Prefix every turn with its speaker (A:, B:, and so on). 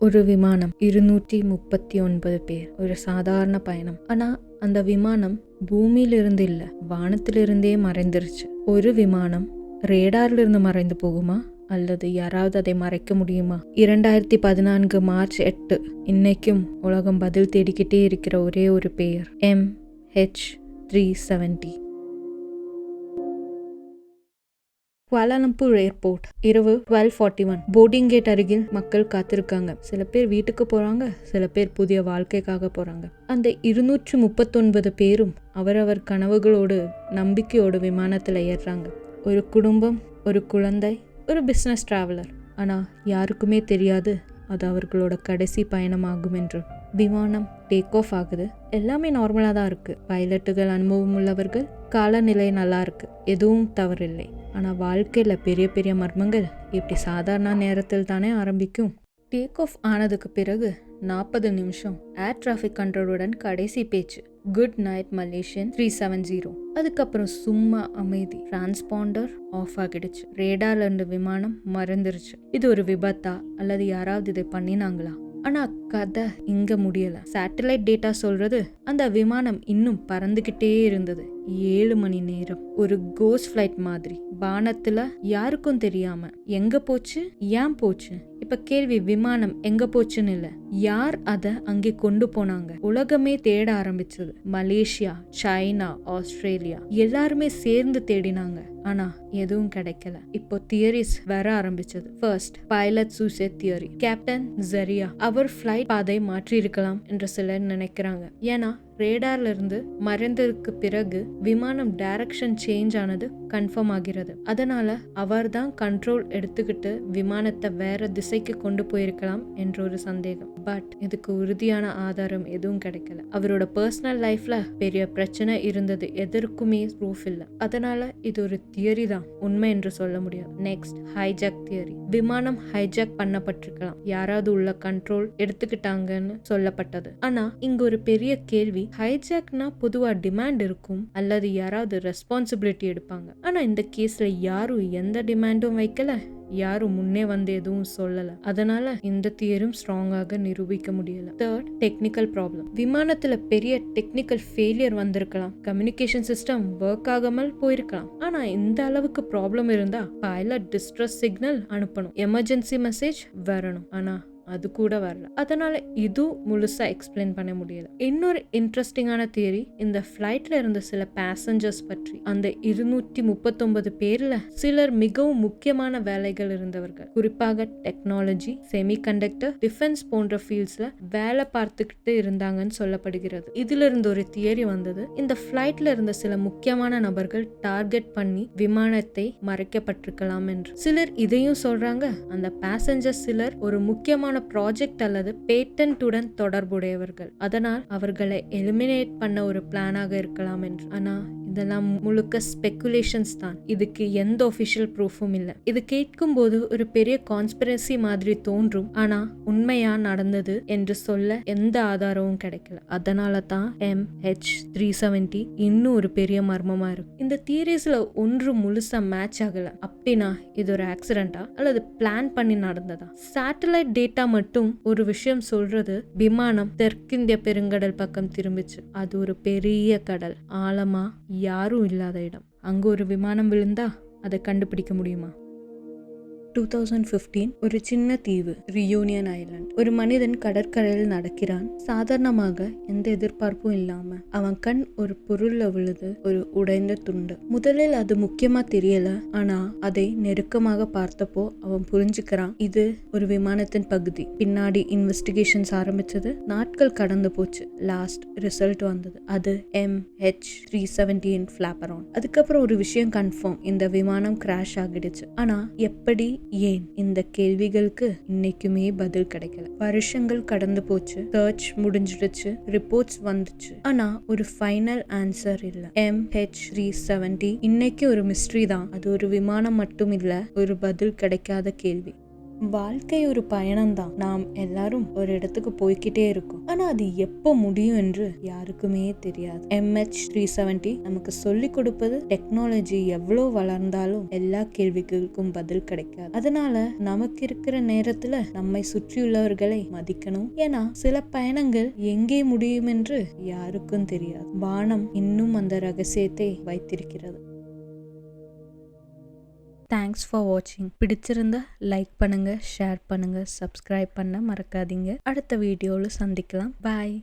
A: ஒரு விமானம் 239 பேர், ஒரு சாதாரண பயணம். ஆனா அந்த விமானம் பூமியிலிருந்து இல்ல, வானத்திலிருந்தே மறைந்துருச்சு. ஒரு விமானம் ரேடார்ல இருந்து மறைந்து போகுமா, அல்லது யாராவது அதை மறைக்க முடியுமா? 2014 மார்ச் 8 இன்னைக்கும் உலகம் பதில் தேடிக்கிட்டே இருக்கிற ஒரே ஒரு பெயர் MH370. குவாலாலம்பூர் ஏர்போர்ட், இரவு 12:41. போர்டிங் கேட் அருகில் மக்கள் காத்திருக்காங்க. சில பேர் வீட்டுக்கு போறாங்க, சில பேர் புதிய வாழ்க்கைக்காக போறாங்க. அந்த 239 பேரும் அவரவர் கனவுகளோடு நம்பிக்கையோடு விமானத்துல ஏறுறாங்க. ஒரு குடும்பம், ஒரு குழந்தை, ஒரு பிசினஸ் டிராவலர். ஆனா யாருக்குமே தெரியாது அது அவர்களோட கடைசி பயணமாகும் என்று. விமானம் டேக் ஆஃப் ஆகுது. எல்லாமே நார்மலா தான் இருக்கு. பைலட்டுகள் அனுபவம் உள்ளவர்கள், காலநிலை நல்லா இருக்கு, எதுவும் தவறில்லை. ஆனா வாழ்க்கையில பெரிய பெரிய மர்மங்கள் இப்படி சாதாரண நேரத்தில் தானே ஆரம்பிக்கும். டேக் ஆஃப் ஆனதுக்கு பிறகு 40 நிமிஷம் ஏர் டிராஃபிக் கண்ட்ரோலுடன் கடைசி பேச்சு. Good night Malaysian 370. அதுக்கப்புறம் சும்மா அமைதி. டிரான்ஸ்பாண்டர் ஆஃப் ஆகிடுச்சு. ரேடார்ல இருந்து விமானம் மறந்துருச்சு. இது ஒரு விபத்தா, அல்லது யாராவது இதை பண்ணினாங்களா? ஆனா கதை இங்க முடியல. சேட்டலைட் டேட்டா சொல்றது அந்த விமானம் இன்னும் பறந்துகிட்டே இருந்தது. 7 மணி நேரம். ஒரு கோஸ்ட் ஃபிளைட் மாதிரி வானத்துல யாருக்கும் தெரியாம எங்க போச்சு, ஏன் போச்சு. இப்ப கேள்வி, விமானம் எங்க போச்சுன்னு இல்ல, யார் அத அங்கே கொண்டு போனாங்க. உலகமே தேட ஆரம்பிச்சது. மலேசியா, சைனா, ஆஸ்திரேலியா எல்லாருமே சேர்ந்து தேடினாங்க. ஆனா எதுவும் கிடைக்கல. இப்போ தியரிஸ் வர ஆரம்பிச்சது. First, pilot suicide theory. Captain Zaharie அவர் ஃபிளைட் பாதை மாற்றி இருக்கலாம் என்று சிலர் நினைக்கிறாங்க. ஏன்னா ரேடார்ல இருந்து மறைந்ததுக்கு பிறகு விமானம் டைரக்ஷன் சேஞ்ச் ஆனது கன்ஃபார்ம் ஆகிறது. அதனால அவர் தான் கண்ட்ரோல் எடுத்துக்கிட்டு விமானத்தை வேற திசைக்கு கொண்டு போயிருக்கலாம் என்ற ஒரு சந்தேகம். பட் இதுக்கு உறுதியான ஆதாரம் எதுவும் கிடைக்கல. அவரோட பர்சனல் லைஃப்ல பெரிய பிரச்சனை இருந்தது, எதற்குமே ப்ரூஃப் இல்ல. அதனால இது ஒரு தியரி தான், உண்மை என்று சொல்ல முடியாது. Next, hijack theory. விமானம் ஹைஜாக் பண்ணப்பட்டிருக்கலாம், யாராவது உள்ள கண்ட்ரோல் எடுத்துக்கிட்டாங்கன்னு சொல்லப்பட்டது. ஆனா இங்க ஒரு பெரிய கேள்வி, ஹைஜாக்னா பொதுவா டிமாண்ட் இருக்கும், அல்லது யாராவது ரெஸ்பான்சிபிலிட்டி எடுப்பாங்க. ஆனா இந்த கேஸ்ல யாரும் எந்த டிமாண்டும் வைக்கல, யாரும் முன்னே வந்து எதுவும் சொல்லல. அதனால இந்த தியரியும் ஸ்ட்ராங்காக நிரூபிக்க முடியல. Third, technical problem. விமானத்துல பெரிய டெக்னிக்கல் ஃபெயிலியர் வந்திருக்கலாம், கம்யூனிகேஷன் சிஸ்டம் ஒர்க் ஆகாமல் போயிருக்கலாம். ஆனா இந்த அளவுக்கு ப்ராப்ளம் இருந்தா பைலட் டிஸ்ட்ரெஸ் சிக்னல் அனுப்பணும், எமர்ஜென்சி மெசேஜ் வரணும். ஆனா அது கூட வரல. அதனால இது முழுசா எக்ஸ்பிளைன் பண்ண முடியல. இன்னொரு இன்ட்ரெஸ்டிங்கான தியரி, இந்த ஃபிளைட்ல இருந்த சில பேசஞ்சர்ஸ் பற்றி. அந்த 239 பேர்ல சிலர் மிகவும் முக்கியமான வேலைகள் இருந்தவர்கள். குறிப்பாக டெக்னாலஜி, செமிகண்டக்டர், டிஃபென்ஸ் போன்ற ஃபீல்ட்ஸ்ல வேலை பார்த்துக்கிட்டு இருந்தாங்கன்னு சொல்லப்படுகிறது. இதுல இருந்து ஒரு தியரி வந்தது, இந்த ஃபிளைட்ல இருந்த சில முக்கியமான நபர்கள் டார்கெட் பண்ணி விமானத்தை மறைக்கப்பட்டிருக்கலாம் என்று. சிலர் இதையும் சொல்றாங்க, அந்த பேசஞ்சர் சிலர் ஒரு முக்கியமான ப்ராஜெக்ட் அல்லது பேட்டன்ட்டுடன் தொடர்புடையவர்கள், அதனால் அவர்களை எலிமினேட் பண்ண ஒரு பிளானாக இருக்கலாம் என்று. ஆனா இதெல்லாம் முழுக்க ஸ்பெகுலேஷன்ஸ் தான். இதுக்கு எந்த ஒபிஷியல் ப்ரூஃபும் இல்ல. இது கேட்கும் போது ஒரு பெரிய கான்ஸ்பிரசி மாதிரி தோன்றும், ஆனா உண்மையா நடந்தது என்று சொல்ல எந்த ஆதாரமும் கிடைக்கல. அதனால தான் MH370 இன்னும் ஒரு பெரிய மர்மமா இருக்கு. இந்த தியரிஸ்ல ஒன்று முழுசா மேட்ச் ஆகல. அப்படின்னா இது ஒரு ஆக்சிடென்டா, அல்லது பிளான் பண்ணி நடந்ததா? சேட்டலைட் டேட்டா மட்டும் ஒரு விஷயம் சொல்றது, விமானம் தெற்கிந்திய பெருங்கடல் பக்கம் திரும்பிச்சு. அது ஒரு பெரிய கடல், ஆழமா யாரும் இல்லாத இடம். அங்க ஒரு விமானம் விழுந்தா அதை கண்டுபிடிக்க முடியுமா? 2015 ஒரு சின்ன தீவு, ரியூனியன் ஐலாண்ட். ஒரு மனிதன் கடற்கரையில் நடக்கிறான். சாதாரணமாக எந்த எதிர்பார்ப்பும் இல்லாம அவன் கண் ஒரு பொருள்ல விழுது, ஒரு உடைந்த துண்டு. முதலில் அது முக்கியமா தெரியல, ஆனா அதை நெருக்கமாக பார்த்தப்போ அவன் புரிஞ்சுக்கிறான், இது ஒரு விமானத்தின் பகுதி. பின்னாடி இன்வெஸ்டிகேஷன்ஸ் ஆரம்பிச்சது. நாட்கள் கடந்து போச்சு. லாஸ்ட் ரிசல்ட் வந்தது. அது MH370 ஃபிளாப்பரான். அதுக்கப்புறம் ஒரு விஷயம் கன்ஃபார்ம், இந்த விமானம் கிராஷ் ஆகிடுச்சு. ஆனா எப்படி, ஏன்? இந்த கேள்விகளுக்கு இன்னைக்குமே பதில் கிடைக்கல. வருஷங்கள் கடந்து போச்சு, சர்ச் முடிஞ்சிடுச்சு, ரிப்போர்ட்ஸ் வந்துச்சு, ஆனா ஒரு ஃபைனல் ஆன்சர் இல்ல. MH370 இன்னைக்கு ஒரு மிஸ்ட்ரி தான். அது ஒரு விமானம் மட்டும் இல்ல, ஒரு பதில் கிடைக்காத கேள்வி. வாழ்க்கை ஒரு பயணம்தான். நாம் எல்லாரும் ஒரு இடத்துக்கு போய்கிட்டே இருக்கோம். ஆனா அது எப்போ முடியும் என்று யாருக்குமே தெரியாது. MH370 நமக்கு சொல்லி கொடுப்பது டெக்னாலஜி எவ்வளவு வளர்ந்தாலும் எல்லா கேள்விகளுக்கும் பதில் கிடைக்காது. அதனால நமக்கு இருக்கிற நேரத்துல நம்மை சுற்றியுள்ளவர்களை மதிக்கணும். ஏன்னா சில பயணங்கள் எங்கே முடியும் என்று யாருக்கும் தெரியாது. வானம் இன்னும் அந்த ரகசியத்தை வைத்திருக்கிறது. தேங்க்ஸ் ஃபார் வாட்சிங். பிடிச்சிருந்தா லைக் பண்ணுங்க, ஷேர் பண்ணுங்க, சப்ஸ்கிரைப் பண்ண மறக்காதீங்க. அடுத்த வீடியோவில் சந்திக்கலாம். பாய்.